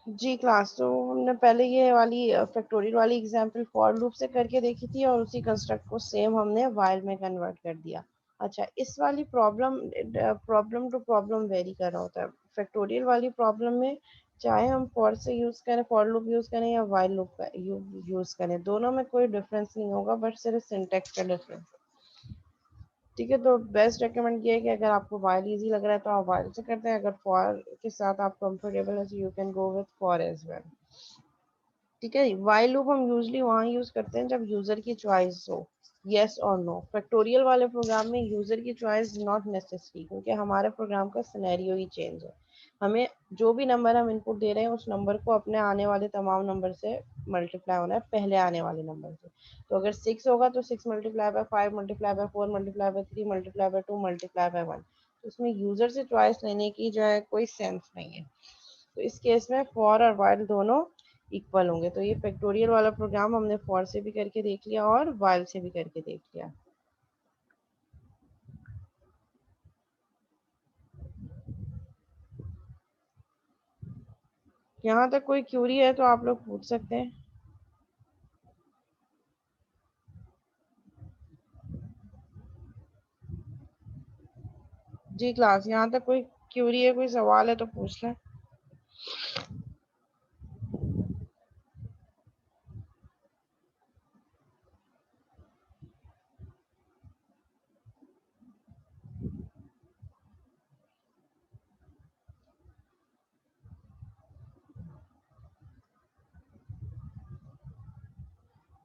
जी class, तो हमने पहले ये वाली फैक्टोरियल वाली एग्जांपल फॉर लूप से करके देखी थी और उसी कंस्ट्रक्ट को सेम हमने व्हाइल में कन्वर्ट कर दिया। अच्छा, इस वाली प्रॉब्लम टू प्रॉब्लम वेरी कर रहा होता है। फैक्टोरियल वाली प्रॉब्लम में चाहे हम फॉर से यूज करें, फॉर लूप यूज करें या व्हाइल लूप का यूज करें, दोनों में कोई डिफरेंस नहीं होगा, बट सिर्फ सिंटेक्स का डिफरेंस। ठीक है, तो बेस्ट रेकमेंड किया है कि अगर आपको वाइल इजी लग रहा है तो आप वाइल से करते हैं, अगर फॉर के साथ आप कंफर्टेबल है तो you can go with for as well. ठीक है, वाइल लूप हम यूजली वहाँ यूज करते हैं जब यूजर की चॉइस हो, यस और नो। फैक्टोरियल वाले प्रोग्राम में यूजर की चॉइस नॉट नेसेसरी, क्योंकि हमारे प्रोग्राम का सिनेरियो ही चेंज है। हमें जो भी नंबर हम इनपुट दे रहे हैं उस नंबर को अपने आने वाले तमाम नंबर से मल्टीप्लाई होना है, पहले आने वाले नंबर से। तो अगर 6 होगा तो 6 multiply by 5 multiply by 4 multiply by 3 multiply by 2 multiply by 1। तो उसमें यूजर से चॉइस लेने की जो है कोई सेंस नहीं है। तो इस केस में फॉर और वाइल दोनों इक्वल होंगे। तो ये फैक्टोरियल वाला प्रोग्राम हमने फॉर से भी करके देख लिया और वाइल से भी करके देख लिया। यहाँ तक कोई क्यूरी है तो आप लोग पूछ सकते हैं। जी क्लास, यहाँ तक कोई क्यूरी है, कोई सवाल है तो पूछ लें।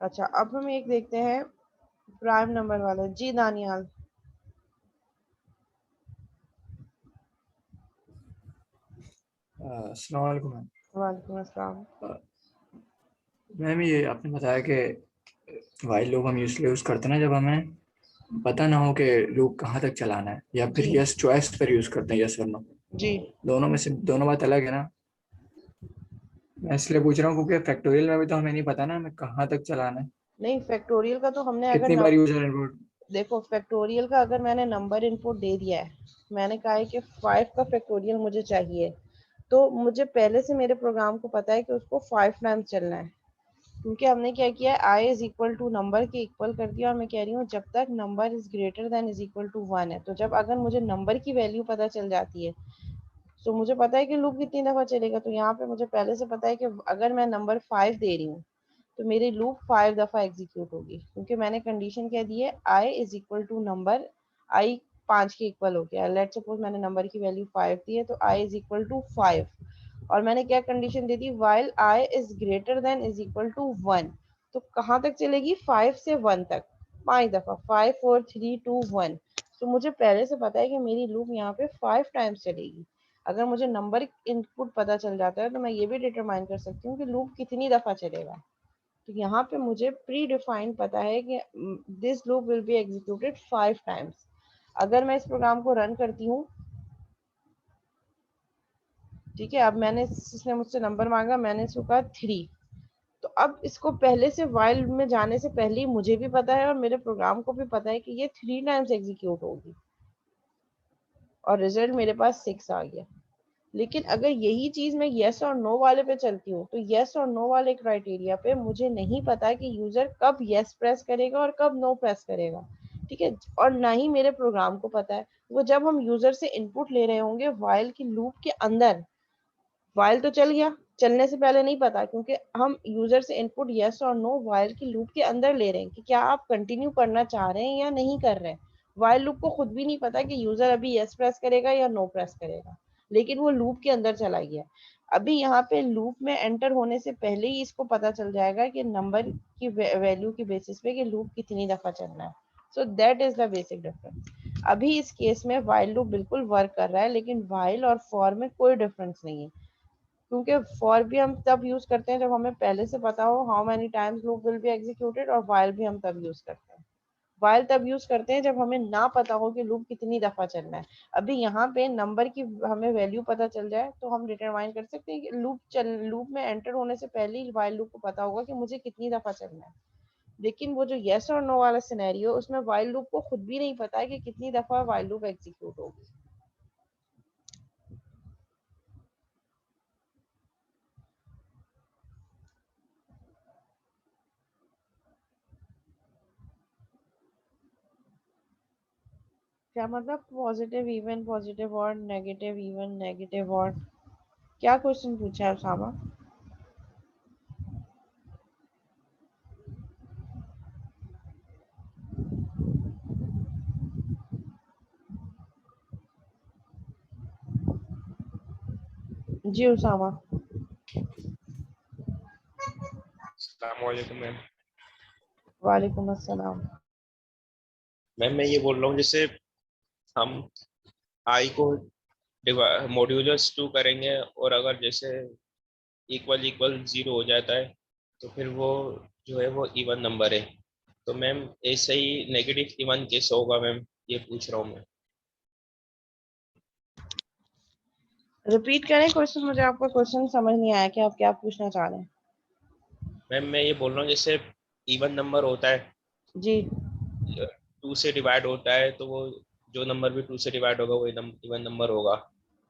अच्छा, अब हम एक देखते हैं प्राइम नंबर वाला। जी दानियाल। अस्सलाम वालेकुम मैम। वालेकुम अस्सलाम। मैम ये आपने बताया कि वाइल लूप हम इसलिए यूज़ करते हैं ना जब हमें पता ना हो कि लूप कहाँ तक चलाना है, या फिर जी यस चॉइस पर यूज़ करते हैं, यस और नो। जी। दोनों में से दोनों बात अलग है ना। मैं इसलिए पूछ रहा हूँ क्योंकि फैक्टोरियल में भी तो हमें नहीं पता ना हमें कहाँ तक चलाना है, नहीं, फैक्टोरियल का तो हमने अगर कितनी बार यूजर इनपुट। देखो, फैक्टोरियल का अगर मैंने नंबर इनपुट दे दिया है, मैंने कहा है कि 5 का फैक्टोरियल मुझे चाहिए, तो मुझे पहले से मेरे प्रोग्राम को पता है कि उसको 5 टाइम्स चलना है। क्योंकि हमने क्या किया है, I is equal to number के इक्वल कर दिया, और मैं कह रही हूँ जब तक number is greater than is equal to 1 है। तो जब अगर मुझे नंबर की वैल्यू पता चल जाती है तो मुझे पता है कि लूप कितनी दफा चलेगा। तो यहाँ पे मुझे पहले से पता है कि अगर मैं नंबर 5 दे रही हूँ तो मेरी लूप 5 दफा एग्जीक्यूट होगी, क्योंकि मैंने कंडीशन क्या दी है, I is equal to number, आई 5 के इक्वल हो गया। लेट सपोज मैंने नंबर की वैल्यू 5 दी है तो आई इज इक्वल टू 5, और मैंने क्या कंडीशन दे दी, while I is greater than is equal to 1। तो कहाँ तक चलेगी, 5 से 1 तक, 5 दफा, 5 4 3 2 1। तो मुझे पहले से पता है कि मेरी लूप यहाँ पे 5 टाइम्स चलेगी। अगर मुझे नंबर इनपुट पता चल जाता है तो मैं ये भी डिटरमाइन कर सकती हूँ कि लूप कितनी दफा चलेगा। तो यहाँ पे मुझे प्री डिफाइंड पता है कि this loop will be executed 5 times. अगर मैं इस प्रोग्राम को रन करती हूँ, ठीक है, अब मैंने इसने मुझसे नंबर मांगा, मैंने इसको कहा 3। तो अब इसको पहले से वाइल में जाने से पहले ही मुझे भी पता है और मेरे प्रोग्राम को भी पता है कि ये 3 टाइम्स एग्जीक्यूट होगी, और रिजल्ट मेरे पास 6 आ गया। लेकिन अगर यही चीज मैं येस और नो वाले पे चलती हूँ तो येस और नो वाले क्राइटेरिया पे मुझे नहीं पता कि यूजर कब येस प्रेस करेगा और कब नो प्रेस करेगा। ठीक है, और ना ही मेरे प्रोग्राम को पता है। वो जब हम यूजर से इनपुट ले रहे होंगे वाइल की लूप के अंदर, वाइल तो चल गया, चलने से पहले नहीं पता, क्योंकि हम यूजर से इनपुट यस और नो वाइल की लूप के अंदर ले रहे हैं कि क्या आप कंटिन्यू करना चाह रहे हैं या नहीं कर रहे हैं। वाइल लूप को खुद भी नहीं पता कि यूजर अभी यस प्रेस करेगा या नो प्रेस करेगा, लेकिन वो लूप के अंदर चला गया। अभी यहाँ पे लूप में एंटर होने से पहले ही इसको पता चल जाएगा कि नंबर की वैल्यू की बेसिस पे कि लूप कितनी दफा चलना है। So that is the basic difference. अभी इस केस में वाइल लूप बिल्कुल वर्क कर रहा है, लेकिन वाइल और फॉर में कोई डिफरेंस नहीं है, क्योंकि फॉर भी हम तब यूज करते हैं जब हमें पहले से पता हो how many times loop will be executed, और वाइल भी हम तब यूज करते हैं। वाइल तब यूज करते हैं जब हमें ना पता हो कि लूप कितनी दफा चलना है। अभी यहाँ पे नंबर की हमें वैल्यू पता चल जाए तो हम डिटरमाइन कर सकते हैं कि लूप में एंटर होने से पहले ही वाइल लूप को पता होगा कि मुझे कितनी दफा चलना है। लेकिन वो जो येस और नो वाला सिनेरियो, उसमें वाइल लूप को खुद भी नहीं पता है कि कितनी दफा वाइल लूप एग्जीक्यूट होगी। क्या मतलब positive even, positive odd, negative even, negative odd? क्या क्वेश्चन पूछा है उसामा? जी उसामा। अस्सलाम वालेकुम मैम। वालेकुम अस्सलाम। मैम मैं ये बोल रहा हूँ, जैसे हम आई को मॉड्यूलस 2 करेंगे और अगर जैसे इक्वल इक्वल 0 हो जाता है तो फिर वो जो है वो इवन नंबर है। तो मैम ऐसे ही नेगेटिव इवन कैसे होगा मैम, ये पूछ रहा हूँ मैं। रिपीट करें क्वेश्चन, मुझे आपका क्वेश्चन समझ नहीं आया कि आप क्या पूछना चाह रहे हैं। मैम मैं ये बोल रहा हूँ, जैसे इवन नंबर होता है, जी 2 से डिवाइड होता है, तो वो जो नंबर भी 2 से डिवाइड होगा वो इवन नंबर होगा,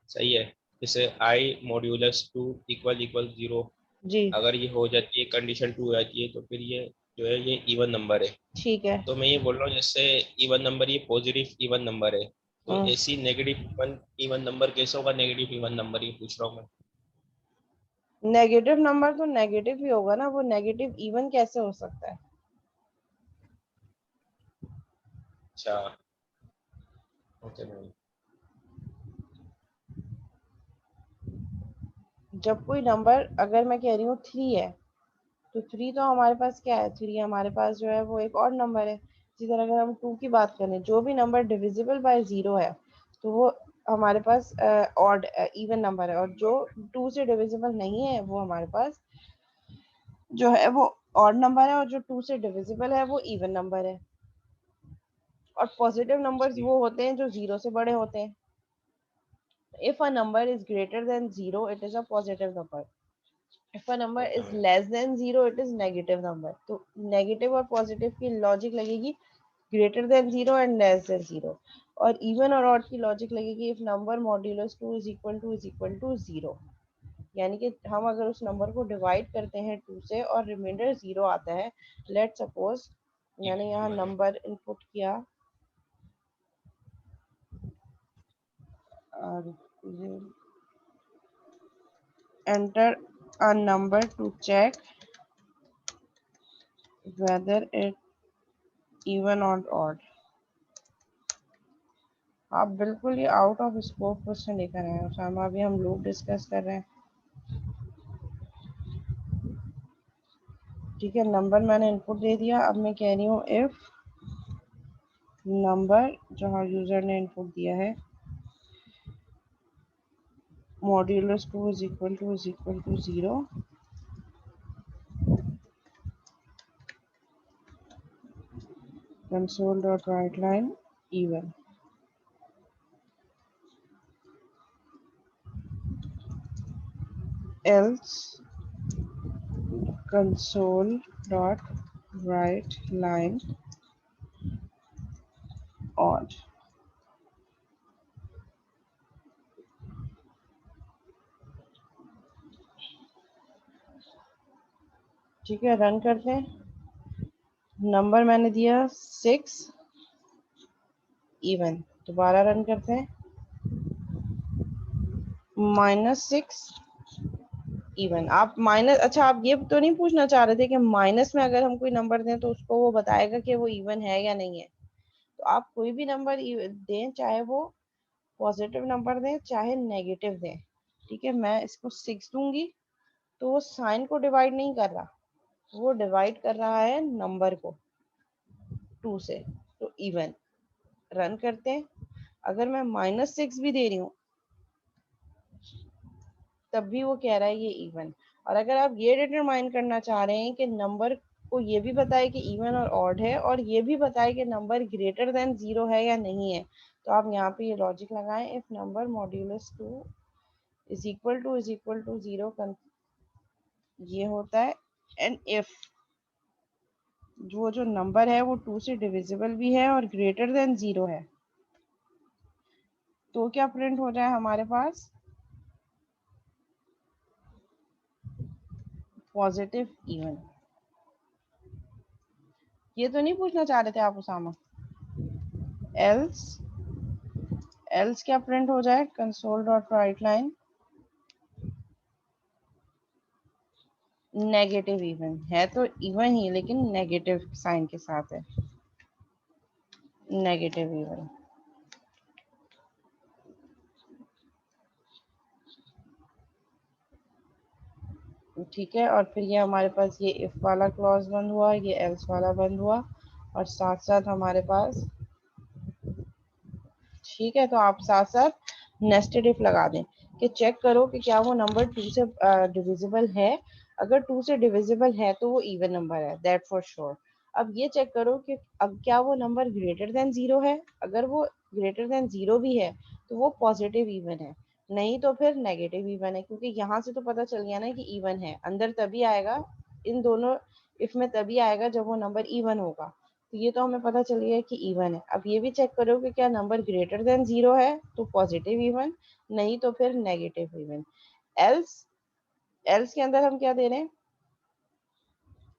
सही है। जैसे आई मॉड्यूलस 2 इक्वल इक्वल 0, जी अगर ये हो जाती है, कंडीशन 2 हो जाती है, तो फिर ये जो है ये इवन नंबर है। ठीक है। तो मैं ये बोल रहा हूँ, जैसे इवन नंबर ये पॉजिटिव इवन नंबर है, तो ऐसी नेगेटिव इवन इवन नंबर कैसे होगा, नेगेटिव इवन नंबर ये पूछ रहा हूँ मैं। नेगेटिव नंबर तो नेगेटिव ही होगा ना, वो नेगेटिव इवन कैसे हो सकता है? अच्छा, ओके मैम। जब कोई नंबर, अगर मैं कह रही हूँ 3 है, तो 3 तो हमारे पास क्या है, 3 हमारे पास जो है वो एक और नंबर है। इसी तरह अगर हम 2 की बात करें, जो भी नंबर डिविजिबल बाय 0 है तो वो हमारे पास ऑड इवन नंबर है, और जो 2 से डिविजिबल नहीं है वो हमारे पास जो है वो ऑड नंबर है, और जो 2 से डिविजिबल है वो इवन नंबर है। और पॉजिटिव नंबर्स वो होते हैं जो 0 से बड़े होते हैं। If a number is greater than 0, it is a positive number. If a number okay is ma'am. less than 0, it is negative number. तो नेगेटिव और पॉजिटिव की लॉजिक लगेगी greater than 0 and less than 0, और even और odd की logic लगेगी if number modulus 2 is equal to 0। यानी कि हम अगर उस नंबर को डिवाइड करते हैं 2 से और रिमाइंडर 0 आता है, लेट सपोज मैंने यहाँ इवन है। नंबर इनपुट किया और enter a number to check whether it even or odd। आप बिल्कुल ही आउट ऑफ स्कोप क्वेश्चन लेकर आए हैं उसामा, अभी हम लोग डिस्कस कर रहे हैं। ठीक है, नंबर मैंने इनपुट दे दिया, अब मैं कह रही हूँ इफ नंबर जहाँ यूजर ने इनपुट दिया है modulus 2 is equal to 0, console dot write line even, else console dot write line odd। ठीक है, रन करते हैं। नंबर मैंने दिया 6 इवन, दोबारा रन करते हैं। -6 इवन। आप माइनस, अच्छा आप ये तो नहीं पूछना चाह रहे थे कि माइनस में अगर हम कोई नंबर दें तो उसको वो बताएगा कि वो इवन है या नहीं है? तो आप कोई भी नंबर दें, चाहे वो पॉजिटिव नंबर दें चाहे नेगेटिव दें, ठीक है, मैं इसको 6 दूंगी तो वो साइन को डिवाइड नहीं कर रहा, वो डिवाइड कर रहा है नंबर को 2 से, तो इवन। रन करते हैं। अगर मैं -6 भी दे रही हूँ तब भी वो कह रहा है ये इवन। और अगर आप ये डिटरमाइन करना चाह रहे हैं कि नंबर को ये भी बताए कि इवन और ऑड है, और ये भी बताए कि नंबर ग्रेटर देन 0 है या नहीं है, तो आप यहाँ पे ये लॉजिक लगाएं, if number modulus 2 is equal to 0, ये होता है। एंड इफ जो नंबर है वो 2 से डिविजिबल भी है और ग्रेटर देन 0 है, तो क्या प्रिंट हो जाए हमारे पास? Positive even. ये तो नहीं पूछना चाह रहे थे आप उसामा? एल्स एल्स क्या प्रिंट हो जाए, console dot right line negative even है, तो इवन ही लेकिन नेगेटिव साइन के साथ है, नेगेटिव इवन। ठीक है, और फिर ये हमारे पास ये इफ वाला क्लॉज बंद हुआ, ये एल्स वाला बंद हुआ, और साथ साथ हमारे पास, ठीक है, तो आप साथ साथ नेस्टेड इफ लगा दें कि चेक करो कि क्या वो नंबर 2 से डिविजिबल है। अगर 2 से डिविजिबल है तो वो इवन नंबर है, दैट फॉर श्योर। अब ये चेक करो कि अब क्या वो नंबर ग्रेटर देन 0 है। अगर वो ग्रेटर देन 0 भी है तो वो पॉजिटिव इवन है, नहीं तो फिर नेगेटिव इवन है, क्योंकि यहाँ से तो पता चल गया ना कि इवन है। अंदर तभी आएगा, इन दोनों इफ में तभी आएगा जब वो नंबर इवन होगा। तो ये तो हमें पता चल गया कि इवन है। अब ये भी चेक करो कि क्या नंबर ग्रेटर देन 0 है तो पॉजिटिव इवन, नहीं तो फिर नेगेटिव इवन। एल्स, एल्स के अंदर हम क्या दे रहे हैं,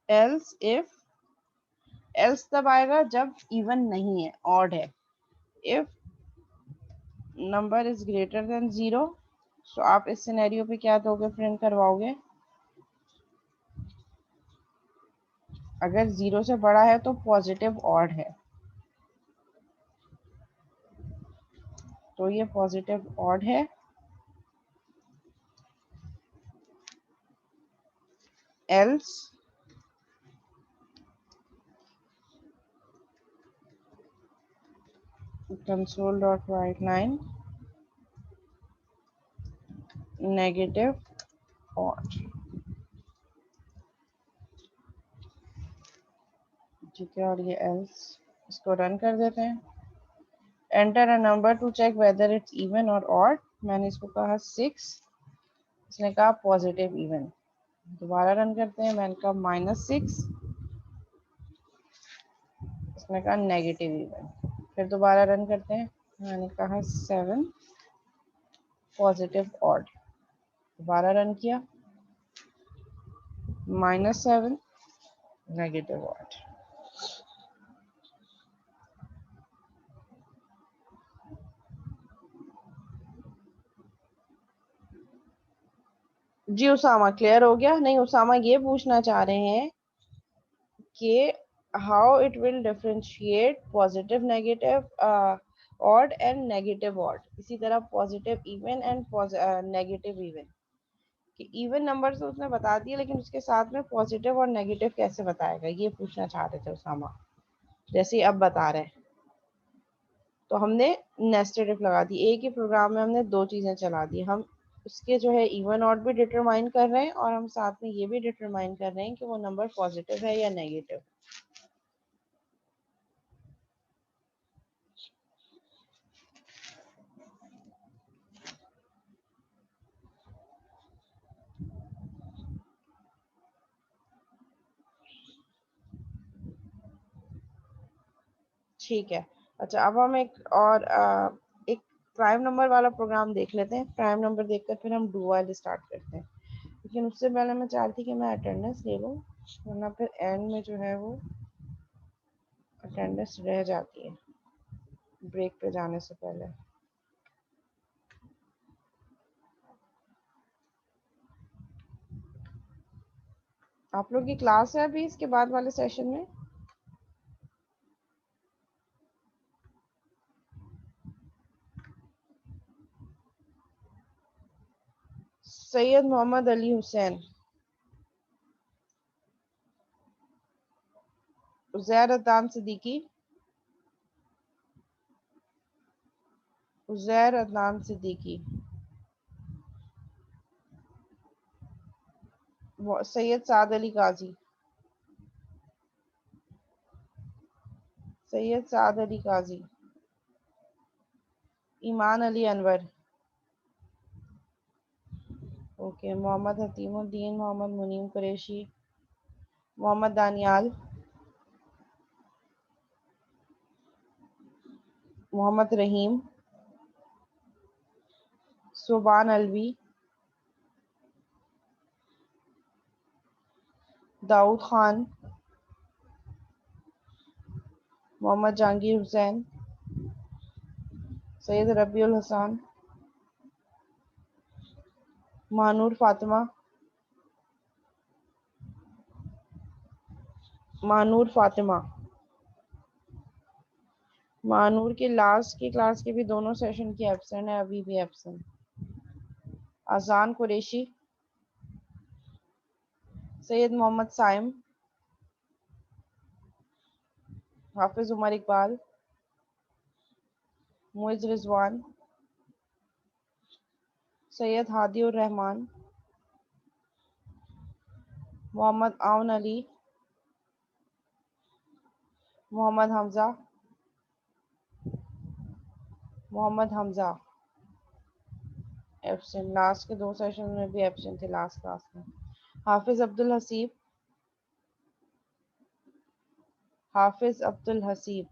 एल्स इफ, एल्स तब आएगा जब इवन नहीं है, ऑड है। If number is greater than 0, तो आप इस सिनेरियो पे क्या दोगे, प्रिंट करवाओगे, अगर 0 से बड़ा है तो पॉजिटिव ऑड है, तो ये पॉजिटिव ऑड है। Else console dot write line negative odd। ठीक है, और ये एल्स, इसको रन कर देते हैं। Enter a number to check whether it's even और ऑड, मैंने इसको कहा 6, इसने कहा पॉजिटिव इवन। दोबारा रन करते हैं, मैंने कहा -6, इसने कहा नेगेटिव इवन। फिर दोबारा रन करते हैं, मैंने कहा 7 पॉजिटिव ऑड। दोबारा रन किया, -7 नेगेटिव ऑड। जी उसामा, क्लियर हो गया? नहीं, उसामा ये पूछना चाह रहे हैं कि how it will differentiate positive negative odd and negative odd, इसी तरह positive even and negative even. कि इवन नंबर तो उसने बता दिया, लेकिन उसके साथ में पॉजिटिव और नेगेटिव कैसे बताएगा, ये पूछना चाह रहे थे उसामा, जैसे ही अब बता रहे हैं। तो हमने नेस्टेड इफ लगा दी, एक ही प्रोग्राम में हमने दो चीजें चला दी। हम उसके जो है इवन ऑड भी डिटरमाइन कर रहे हैं, और हम साथ में ये भी डिटरमाइन कर रहे हैं कि वो नंबर पॉजिटिव है या नेगेटिव। ठीक है, अच्छा, अब हम एक प्राइम नंबर वाला प्रोग्राम देख लेते हैं। प्राइम नंबर देखकर फिर हम डू वाइल स्टार्ट करते हैं, लेकिन उससे पहले मैं चाहती कि मैं अटेंडेंस ले लूँ, वरना फिर एंड में जो है वो अटेंडेंस रह जाती है ब्रेक पे जाने से पहले। आप लोग की क्लास है अभी इसके बाद वाले सेशन में? सैयद मोहम्मद अली हुसैन, उजैर अदनान सिद्दीकी, उजैर अदनान सिद्दीकी, सैयद साद अली काजी, सैयद साद अली काजी, ईमान अली अनवर, ओके, मोहम्मद हतीमुद्दीन, मोहम्मद मुनीम कुरैशी, मोहम्मद दानियाल, मोहम्मद रहीम, सुबान अलवी, दाऊद खान, मोहम्मद जहांगीर हुसैन, सैयद रबीउल हसन, मानूर फातिमा, मानूर फातिमा। मानूर के लास्ट की क्लास के भी दोनों सेशन की एब्सेंट है, अभी भी एब्सेंट। अजान कुरैशी, सैयद मोहम्मद साइम, हाफिज उमर इकबाल, मुइज रिजवान, सैयद हादी उर रहमान, मोहम्मद आउन अली, मोहम्मद हमजा, मोहम्मद हमजा एब्सेंट। लास्ट के दो सेशन में भी एब्सेंट थे लास्ट क्लास में। हाफिज अब्दुल हसीब, हाफिज अब्दुल हसीब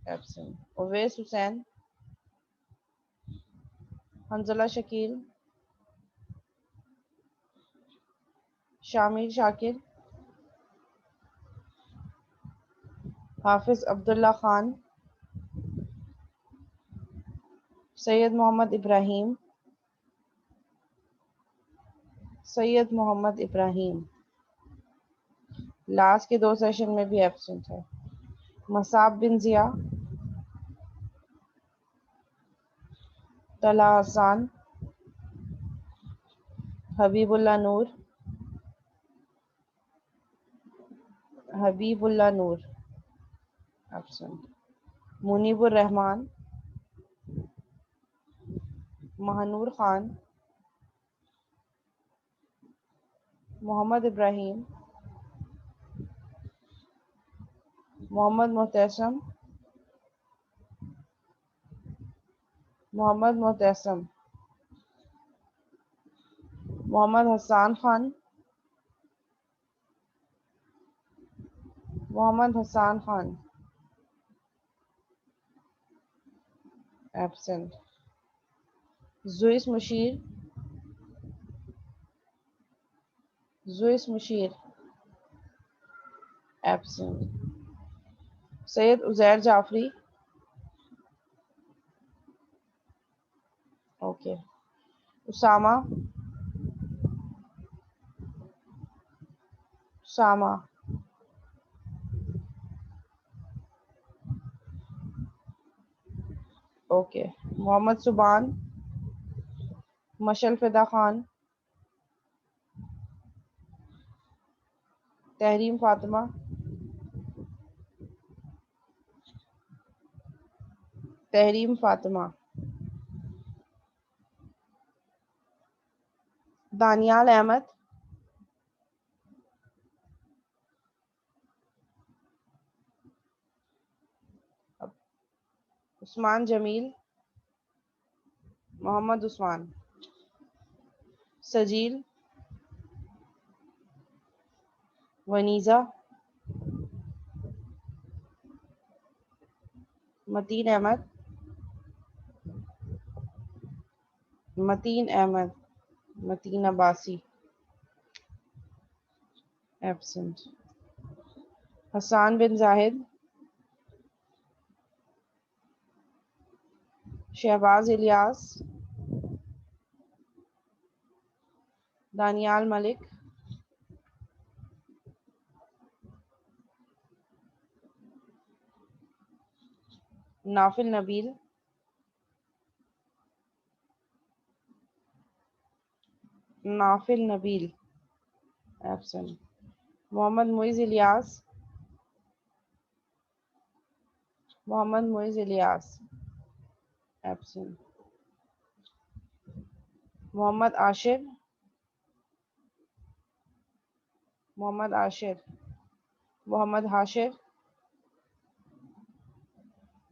एब्सेंट। उवैस हुसैन, हंजला शकील, शामिर शाकिर, हाफिज अब्दुल्ला खान, सैयद मोहम्मद इब्राहिम, सैयद मोहम्मद इब्राहिम लास्ट के दो सेशन में भी एब्सेंट है। मसाब बिन जिया, तला हसान, हबीबुल्ला नूर, हबीबुल्ला नूर एब्सेंट। मुनीबुर रहमान, महनूर खान, मोहम्मद इब्राहिम, मोहम्मद मोहतसम, मोहम्मद मोहतसम, मोहम्मद हसान खान, मोहम्मद हसान खान एब्सेंट। जुइस मुशीर, जुइस Musheer absent. Syed Uzair Jafri, okay. Usama, Usama, okay. Mohammad Subhan, Mashal Fida Khan, Tahreem Fatima, Tahreem Fatima, Daniyal Ahmed, Usman Jameel, Mohammad Usman, Sajeel, Vaniza, Mateen Ahmed, Mateen Ahmed, Mateen Abbasi absent. Hassan bin Zahid, Shahbaz Ilyas, Daniyal Malik, नाफिल Nabeel, Nafil Nabeel absent. Mohammad Muiz Ilyas, Mohammad Muiz Ilyas absent. Mohammad Ashir, Mohammad Ashir, Mohammad Hashir,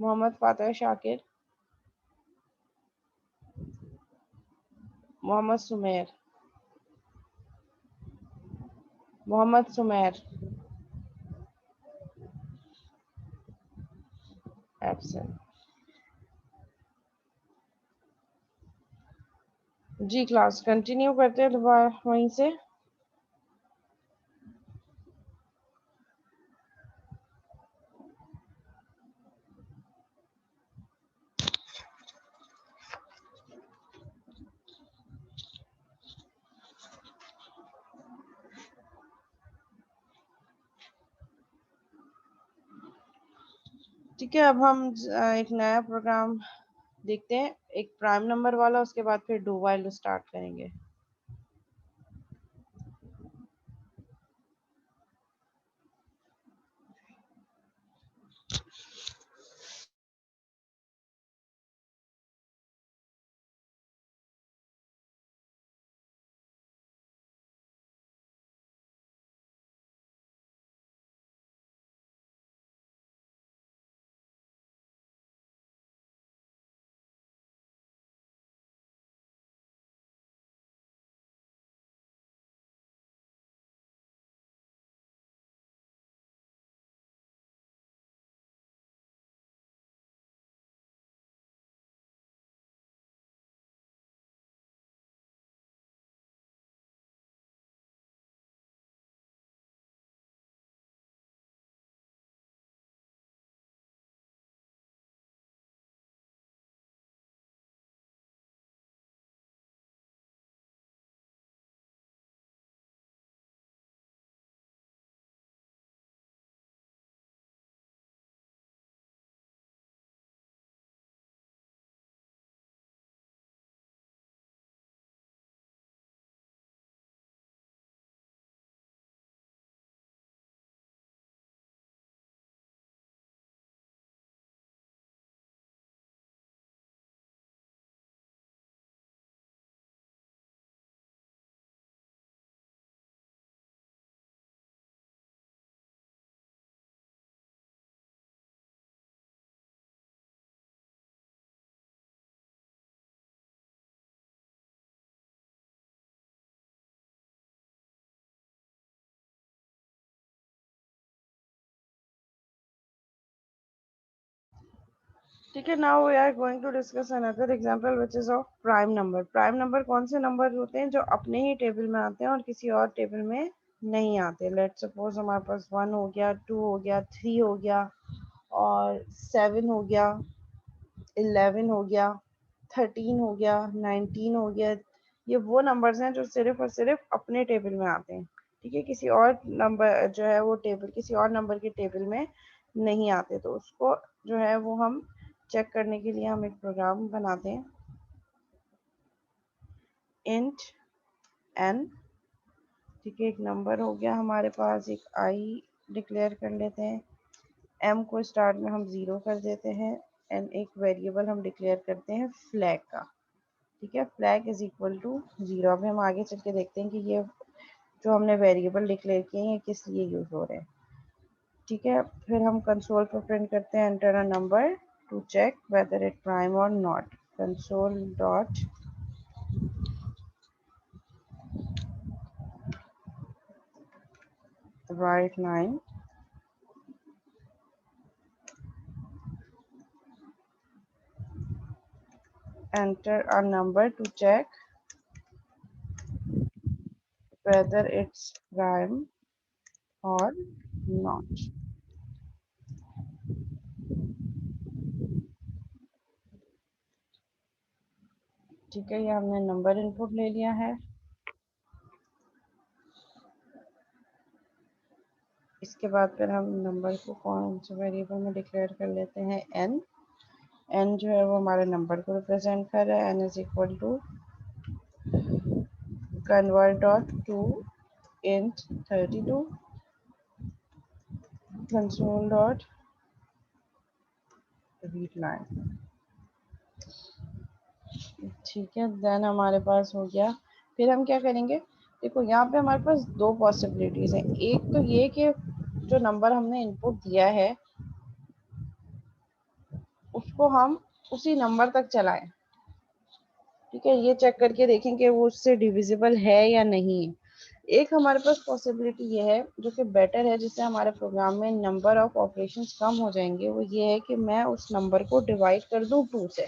Mohammad Fateh Shakir, Mohammad Sumer, Mohammad Sumer absent. जी क्लास कंटिन्यू करते हैं दोबारा वहीं से। ठीक है, अब हम एक नया प्रोग्राम देखते हैं, एक प्राइम नंबर वाला, उसके बाद फिर डू वाइल स्टार्ट करेंगे। ठीक है, now we are going to discuss another example which is of prime number. Prime number कौन से नंबर होते हैं जो अपने ही टेबल में आते हैं और किसी और टेबल में नहीं आते। लेट्स सपोज हमारे पास 1 हो गया, 2 हो गया, 3 हो गया और 7 हो गया, 11 हो गया, 13 हो गया, 19 हो गया। ये वो नंबर्स हैं जो सिर्फ और सिर्फ अपने टेबल में आते हैं। ठीक है, किसी और नंबर जो है वो टेबल किसी और नंबर के टेबल में नहीं आते, तो उसको जो है वो हम चेक करने के लिए हम एक प्रोग्राम बनाते हैं, इंट एन। ठीक है, एक नंबर हो गया हमारे पास, एक आई डिक्लेयर कर लेते हैं, एम को स्टार्ट में हम 0 कर देते हैं, एंड एक वेरिएबल हम डिक्लेयर करते हैं फ्लैग का। ठीक है, फ्लैग इज इक्वल टू 0। अब हम आगे चल के देखते हैं कि ये जो हमने वेरिएबल डिक्लेयर किए हैं किस लिए यूज हो रहे हैं। ठीक है, फिर हम कंसोल पर प्रिंट करते हैं enter a number to check whether it prime और not. Console dot write line enter a number to check whether it's prime or not। ठीक है, ये हमने नंबर इनपुट ले लिया है। इसके बाद फिर हम नंबर को कौन से वेरिएबल में डिक्लेयर कर लेते हैं, एन। एन जो है वो हमारे नंबर को रिप्रेजेंट कर रहा है, N is equal to convert dot to int 32 console dot read line. ठीक है, देन हमारे पास हो गया। फिर हम क्या करेंगे, देखो यहाँ पे हमारे पास दो पॉसिबिलिटीज हैं। एक तो ये कि जो नंबर हमने इनपुट दिया है उसको हम उसी नंबर तक चलाएं। ठीक है, ये चेक करके देखें कि वो उससे डिविजिबल है या नहीं। एक हमारे पास पॉसिबिलिटी ये है जो कि बेटर है, जिससे हमारे प्रोग्राम में नंबर ऑफ ऑपरेशंस कम हो जाएंगे। वो ये है कि मैं उस नंबर को डिवाइड कर दूं 2 से,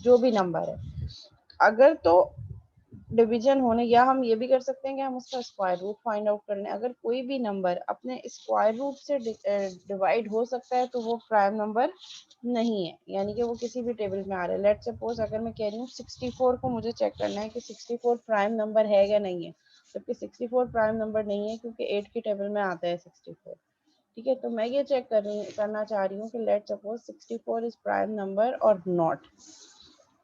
जो भी नंबर है। अगर तो डिवीजन होने, या हम ये भी कर सकते हैं कि हम उसका स्क्वायर रूट फाइंड आउट कर लें। अगर कोई भी नंबर अपने स्क्वायर रूट से डिवाइड हो सकता है तो वो प्राइम नंबर नहीं है, यानी कि वो किसी भी टेबल में आ रहा है। लेट्स सपोज अगर मैं कह रही हूँ 64 को मुझे चेक करना है कि 64 प्राइम नंबर है या नहीं है, जबकि 64 प्राइम नंबर नहीं है क्योंकि 8 के टेबल में आता है 64। ठीक है, तो मैं ये चेक करना चाह रही हूँ कि late suppose 64 is prime number और नॉट।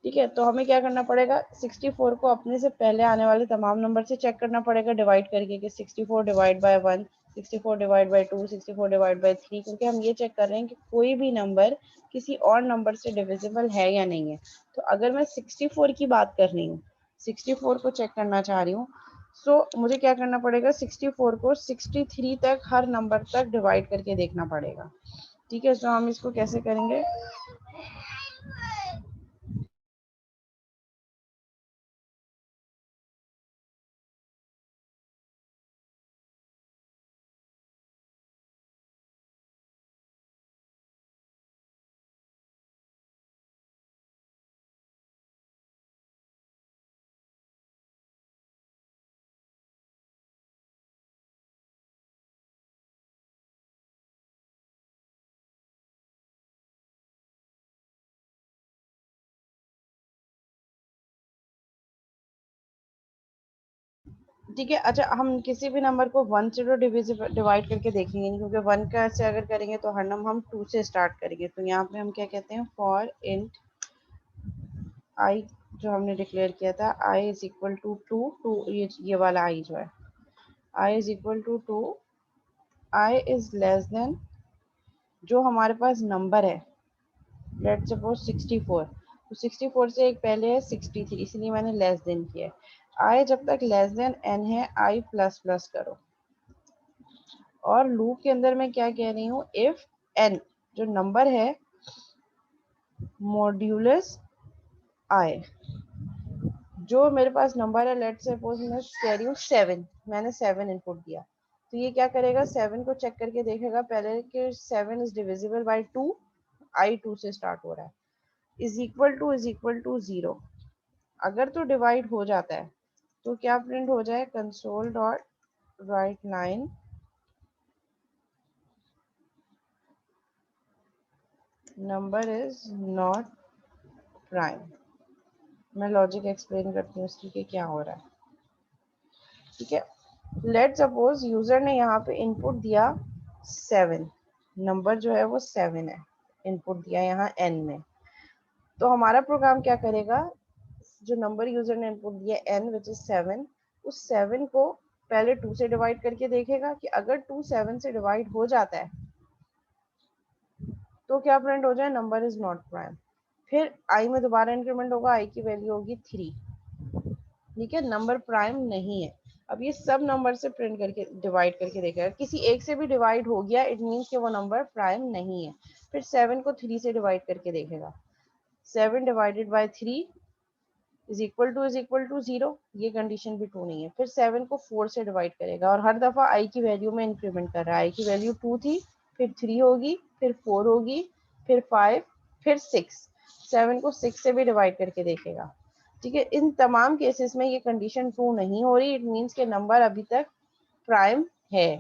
ठीक है, तो हमें क्या करना पड़ेगा, 64 को अपने से पहले आने वाले तमाम नंबर से चेक करना पड़ेगा डिवाइड करके कि 64 divide by 1, 64 divide by 2, 64 divide by 3, क्योंकि हम ये चेक कर रहे हैं कि कोई भी नंबर किसी और नंबर से डिविजिबल है या नहीं है। तो अगर मैं 64 की बात कर रही हूँ, 64 को चेक करना चाह रही हूँ, सो मुझे क्या करना पड़ेगा, 64 को 63 तक हर नंबर तक डिवाइड करके देखना पड़ेगा। ठीक है, तो हम इसको कैसे करेंगे, ठीक है। अच्छा, हम किसी भी नंबर को 1 से तो डिवाइड करके देखेंगे नहीं, क्योंकि 1 का से अगर करेंगे तो हर नंबर हम 2 से स्टार्ट करेंगे। तो यहाँ पे हम क्या कहते हैं, फॉर इंट आई, जो हमने डिक्लेयर किया था, आई इज इक्वल टू 2, ये वाला आई जो है, I is equal to 2, I is less than जो हमारे पास नंबर है, लेट सपोज 64, तो 64 से एक पहले है 63, इसलिए मैंने लेस देन किया है। आई जब तक लेस देन एन है, आई प्लस प्लस करो, और लूप के अंदर मैं क्या कह रही हूँ, इफ एन जो नंबर है मॉड्यूलस आई, जो मेरे पास नंबर है, लेट सपोज मैं कह रही हूँ 7, मैंने 7 इनपुट दिया, तो ये क्या करेगा, 7 को चेक करके देखेगा पहले कि 7 इज डिविजिबल बाय 2, आई 2 से स्टार्ट हो रहा है, इज इक्वल टू 0। अगर तो डिवाइड हो जाता है तो क्या प्रिंट हो जाए, console dot right line number is not prime. मैं लॉजिक एक्सप्लेन करती हूँ इसकी कि क्या हो रहा है। ठीक है, लेट सपोज यूजर ने यहाँ पे इनपुट दिया 7, नंबर जो है वो 7 है, इनपुट दिया यहाँ n में, तो हमारा प्रोग्राम क्या करेगा, जो नंबर यूजर ने इनपुट दिया n विच इज 7, उस 7 को पहले 2 से डिवाइड करके देखेगा कि अगर 2 7 से डिवाइड हो जाता है तो क्या प्रिंट हो जाए, नंबर इज नॉट प्राइम। फिर आई में दोबारा इंक्रीमेंट होगा, आई की वैल्यू होगी 3। ठीक है, नंबर प्राइम नहीं है। अब ये सब नंबर से प्रिंट करके डिवाइड करके देखेगा, किसी एक से भी डिवाइड हो गया, इट मीन्स कि वो नंबर प्राइम नहीं है। फिर 7 को 3 से डिवाइड करके देखेगा, 7 divided by 3 is equal to 0, ये कंडीशन भी ट्रू नहीं है। फिर 7 को 4 से डिवाइड करेगा, और हर दफा आई की वैल्यू में इंक्रीमेंट कर रहा है, आई की वैल्यू 2 थी, फिर 3 होगी, फिर 4 होगी, फिर 5, फिर 6, 7 को 6 से भी डिवाइड करके देखेगा। ठीक है, इन तमाम केसेस में ये कंडीशन ट्रू नहीं हो रही, इट मीन्स के नंबर अभी तक प्राइम है।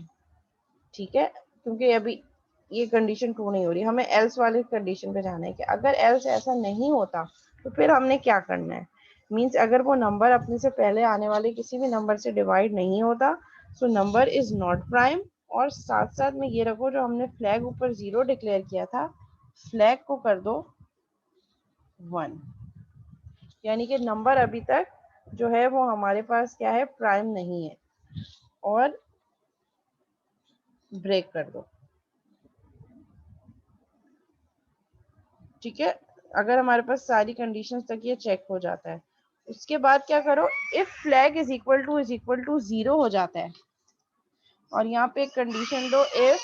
ठीक है, क्योंकि अभी ये कंडीशन ट्रू नहीं हो रही, हमें एल्स वाली कंडीशन पे जाना है कि अगर एल्स ऐसा नहीं होता तो फिर हमने क्या करना है, मीन्स अगर वो नंबर अपने से पहले आने वाले किसी भी नंबर से डिवाइड नहीं होता, so number is not prime. और साथ साथ में ये रखो, जो हमने फ्लैग ऊपर 0 डिक्लेयर किया था, फ्लैग को कर दो 1, यानी कि नंबर अभी तक जो है वो हमारे पास क्या है, प्राइम नहीं है, और ब्रेक कर दो। ठीक है, अगर हमारे पास सारी कंडीशंस तक ये चेक हो जाता है, उसके बाद क्या करो, if flag is equal to 0 हो जाता है, और यहाँ पे एक कंडीशन दो, इफ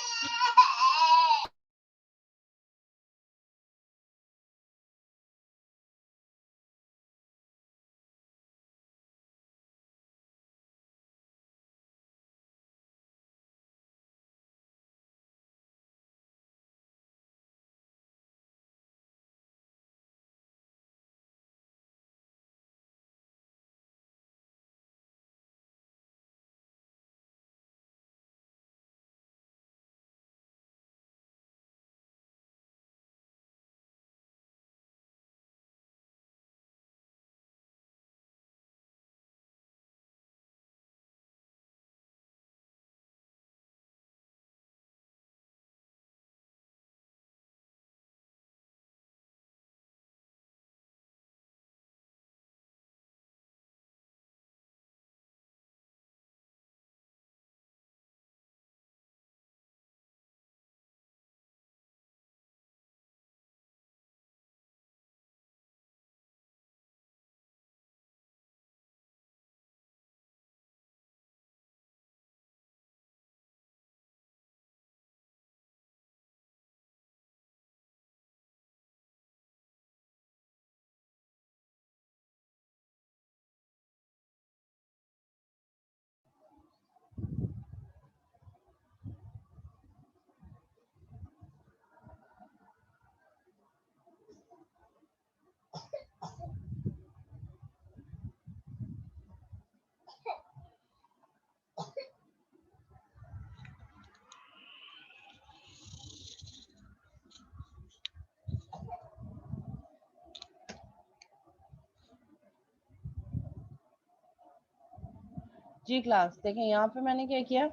जी क्लास देखें, यहाँ पे मैंने क्या किया,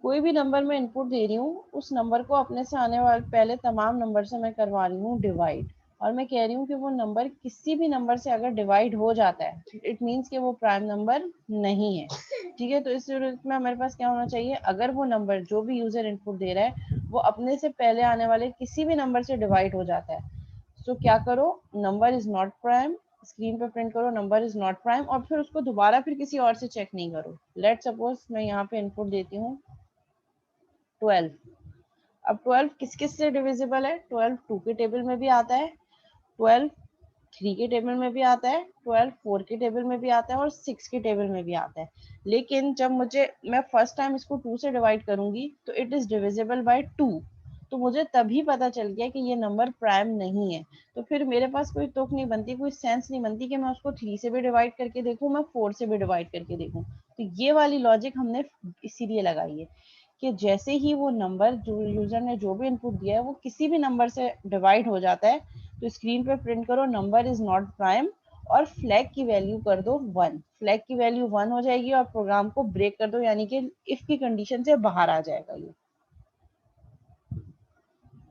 कोई भी नंबर मैं इनपुट दे रही हूँ, उस नंबर को अपने से आने वाले पहले तमाम नंबर से मैं करवा रही हूँ डिवाइड, और मैं कह रही हूँ कि वो नंबर किसी भी नंबर से अगर डिवाइड हो जाता है, इट मीन्स कि वो प्राइम नंबर नहीं है। ठीक है, तो इस सूरत में हमारे पास क्या होना चाहिए, अगर वो नंबर जो भी यूजर इनपुट दे रहा है वो अपने से पहले आने वाले किसी भी नंबर से डिवाइड हो जाता है, तो क्या करो, number is not prime, screen पे प्रिंट करो नंबर इज नॉट प्राइम, और फिर उसको दोबारा फिर किसी और से चेक नहीं करो। लेट सपोज मैं यहाँ पे इनपुट देती हूँ 12। अब 12 किस किस से डिविजिबल है, 12 2 के टेबल में भी आता है, 12 3 के टेबल में भी आता है, 12 4 के टेबल में भी आता है, और 6 के टेबल में भी आता है। लेकिन जब मैं फर्स्ट टाइम इसको 2 से डिवाइड करूंगी तो इट इज डिविजिबल बाय 2, तो मुझे तभी पता चल गया कि ये नंबर प्राइम नहीं है। तो फिर मेरे पास कोई तुक नहीं बनती, कोई सेंस नहीं बनती कि मैं उसको 3 से भी डिवाइड करके देखूं, मैं 4 से भी डिवाइड करके देखूं। तो ये वाली लॉजिक हमने इसीलिए लगाई है कि जैसे ही वो नंबर जो यूजर ने जो भी इनपुट दिया है वो किसी भी नंबर से डिवाइड हो जाता है, तो स्क्रीन पे प्रिंट करो नंबर इज नॉट प्राइम, और फ्लैग की वैल्यू कर दो 1। फ्लैग की वैल्यू 1 हो जाएगी और प्रोग्राम को ब्रेक कर दो, यानी कि इफ की कंडीशन से बाहर आ जाएगा ये।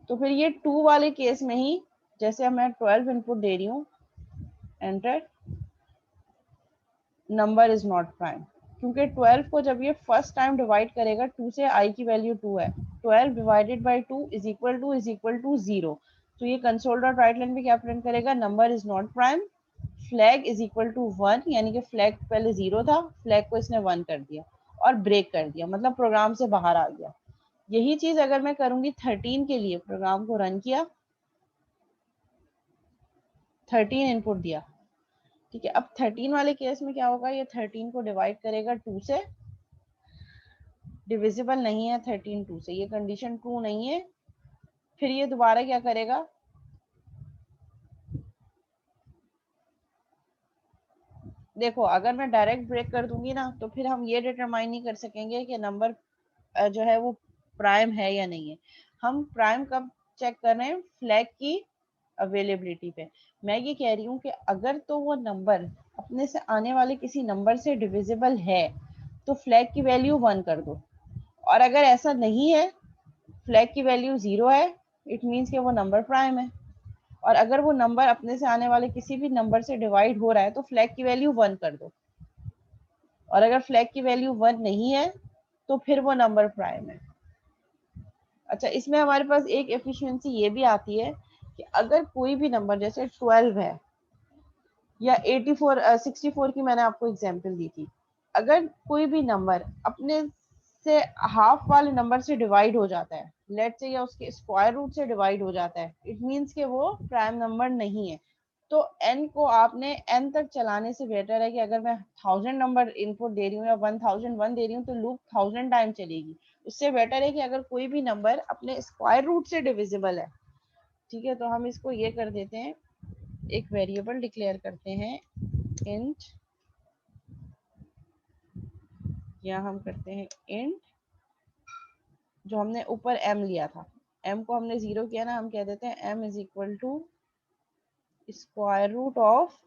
तो फिर ये 2 वाले केस में ही जैसे मैं 12 इनपुट दे रही हूँ, enter, number is not prime, क्योंकि 12 को जब ये फर्स्ट टाइम डिवाइड करेगा 2 से, i की वैल्यू 2 है, 12 divided by 2 is equal to 0। तो ये कंसोल डॉट राइट लाइन पे क्या प्रिंट करेगा, number is not prime, flag is equal to 1, यानी कि फ्लैग पहले 0 था, फ्लैग को इसने 1 कर दिया और ब्रेक कर दिया, मतलब प्रोग्राम से बाहर आ गया। यही चीज अगर मैं करूंगी 13 के लिए, प्रोग्राम को रन किया, 13 इनपुट दिया, ठीक है। अब 13 वाले केस में क्या होगा, ये 13 को डिवाइड करेगा 2 से, डिविजिबल नहीं है 13 2 से, ये कंडीशन ट्रू नहीं है। फिर ये दोबारा क्या करेगा, देखो अगर मैं डायरेक्ट ब्रेक कर दूंगी ना, तो फिर हम ये डिटरमाइन नहीं कर सकेंगे कि नंबर जो है वो प्राइम है या नहीं है। हम प्राइम कब चेक कर रहे हैं, फ्लैग की अवेलेबिलिटी पे। मैं ये कह रही हूँ कि अगर तो वो नंबर अपने से आने वाले किसी नंबर से डिविजिबल है तो फ्लैग की वैल्यू 1 कर दो, और अगर ऐसा नहीं है, फ्लैग की वैल्यू 0 है, इट मीन्स कि वो नंबर प्राइम है। और अगर वो नंबर अपने से आने वाले किसी भी नंबर से डिवाइड हो रहा है तो फ्लैग की वैल्यू 1 कर दो, और अगर फ्लैग की वैल्यू 1 नहीं है तो फिर वो नंबर प्राइम है। अच्छा, इसमें हमारे पास एक एफिशिएंसी ये भी आती है कि अगर कोई भी नंबर जैसे 12 है या 84 64 की मैंने आपको एग्जांपल दी थी, अगर कोई भी नंबर अपने से हाफ वाले नंबर से डिवाइड हो जाता है, लेट से या उसके स्क्वायर रूट से डिवाइड हो जाता है, इट मींस कि वो प्राइम नंबर नहीं है। तो n को आपने n तक चलाने से बेटर है कि अगर मैं 1000 नंबर इनपुट दे रही हूँ या 1001 दे रही हूँ तो लूप 1000 टाइम चलेगी। उससे बेटर है कि अगर कोई भी नंबर अपने स्क्वायर रूट से डिविजिबल है, ठीक है, तो हम इसको ये कर देते हैं, एक वेरिएबल डिक्लेयर करते हैं इंट, या हम करते हैं इंट, जो हमने ऊपर m लिया था, m को हमने 0 किया ना, हम कह देते हैं m is equal to square root of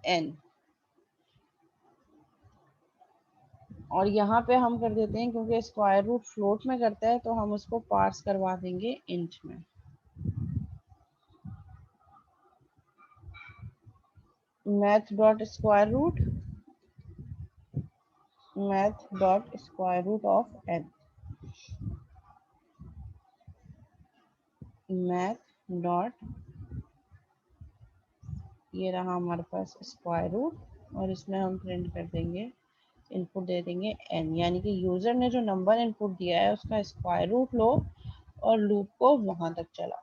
n, और यहाँ पे हम कर देते हैं, क्योंकि स्क्वायर रूट फ्लोट में करता है तो हम उसको पार्स करवा देंगे इंट में। Math dot square root, math dot square root of n, math dot, ये रहा हमारे पास स्क्वायर रूट, और इसमें हम प्रिंट कर देंगे, इनपुट दे देंगे n, यानी कि यूजर ने जो नंबर इनपुट दिया है उसका स्क्वायर रूट लो और लूप को वहां तक चला।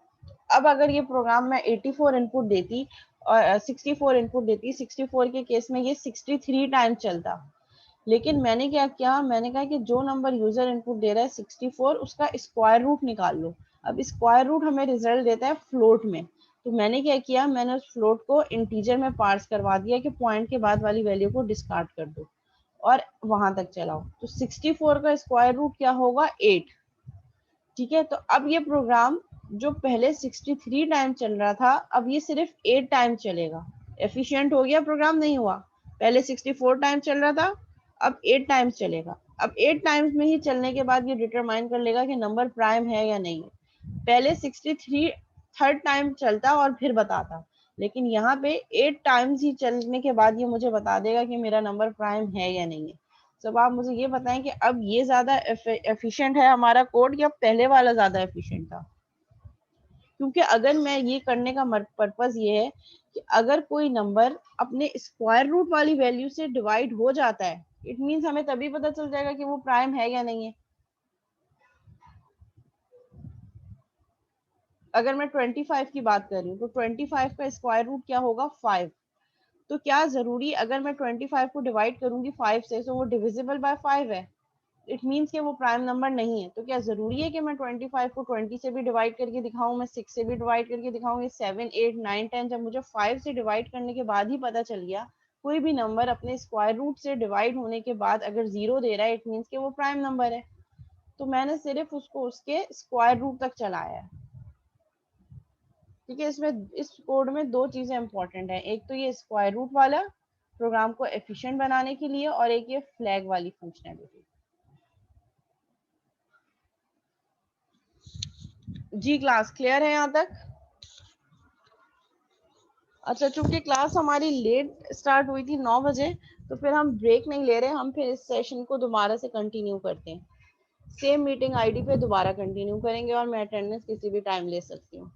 अब अगर ये प्रोग्राम मैं 84 इनपुट देती और 64 इनपुट देती, 64 के केस में ये 63 टाइम चलता, लेकिन मैंने क्या किया, मैंने कहा कि जो नंबर यूजर इनपुट दे रहा है 64, उसका स्क्वायर रूट निकाल लो। अब स्क्वायर रूट हमें रिजल्ट देता है फ्लोट में, तो मैंने क्या किया, मैंने उस फ्लोट को इंटीजर में पार्स करवा दिया कि पॉइंट के बाद वाली वैल्यू को डिस्कार्ड कर दो और वहां तक चलाओ। तो 64 का स्क्वायर रूट क्या होगा, 8। ठीक है, तो अब ये प्रोग्राम जो पहले 63 टाइम चल रहा था, अब ये सिर्फ 8 टाइम चलेगा। एफिशिएंट हो गया प्रोग्राम, नहीं हुआ? पहले 64 टाइम चल रहा था, अब 8 टाइम्स चलेगा। अब 8 टाइम्स में ही चलने के बाद ये डिटरमाइन कर लेगा कि नंबर प्राइम है या नहीं है। पहले 63 थर्ड टाइम चलता और फिर बताता, लेकिन यहाँ पे 8 टाइम्स ही चलने के बाद ये मुझे बता देगा कि मेरा नंबर प्राइम है या नहीं है। सब आप मुझे ये बताएं कि अब ये ज्यादा एफिशिएंट है हमारा कोड या पहले वाला ज्यादा एफिशिएंट था? क्योंकि अगर मैं ये करने का पर्पस ये है कि अगर कोई नंबर अपने स्क्वायर रूट वाली वैल्यू से डिवाइड हो जाता है, इट मींस हमें तभी पता चल जाएगा कि वो प्राइम है या नहीं है। अगर मैं 25 की बात कर रही हूँ तो 25 का स्क्वायर रूट क्या होगा? 5। तो क्या जरूरी अगर मैं 25 को डिवाइड करूंगी 5 से तो वो डिविजिबल बाय 5 है, इट मीन्स कि वो प्राइम नंबर नहीं है। तो क्या जरूरी है कि मैं 25 को 20 से भी डिवाइड करके दिखाऊं, मैं 6 से भी डिवाइड करके दिखाऊं? 7 8 9 10 जब मुझे 5 से डिवाइड करने के बाद ही पता चल गया कोई भी नंबर अपने स्क्वायर रूट से डिवाइड होने के बाद अगर 0 दे रहा है, इट मीन्स कि वो प्राइम नंबर है। तो मैंने सिर्फ उसको उसके स्क्वायर रूट तक चलाया है। ठीक है, इसमें इस कोड में दो चीजें इंपॉर्टेंट है, एक तो ये स्क्वायर रूट वाला प्रोग्राम को एफिशिएंट बनाने के लिए, और एक ये फ्लैग वाली फंक्शनैलिटी। जी क्लास क्लियर है यहाँ तक? अच्छा, चूंकि क्लास हमारी लेट स्टार्ट हुई थी 9 बजे, तो फिर हम ब्रेक नहीं ले रहे, हम फिर इस सेशन को दोबारा से कंटिन्यू करते हैं। सेम मीटिंग आईडी पे दोबारा कंटिन्यू करेंगे और मैं अटेंडेंस किसी भी टाइम ले सकती हूँ।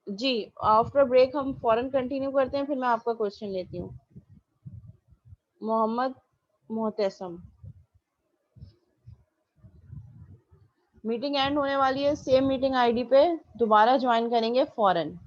जी, आफ्टर ब्रेक हम फौरन कंटिन्यू करते हैं, फिर मैं आपका क्वेश्चन लेती हूँ। मोहम्मद मोहतसम, मीटिंग एंड होने वाली है, सेम मीटिंग आईडी पे दोबारा ज्वाइन करेंगे फौरन।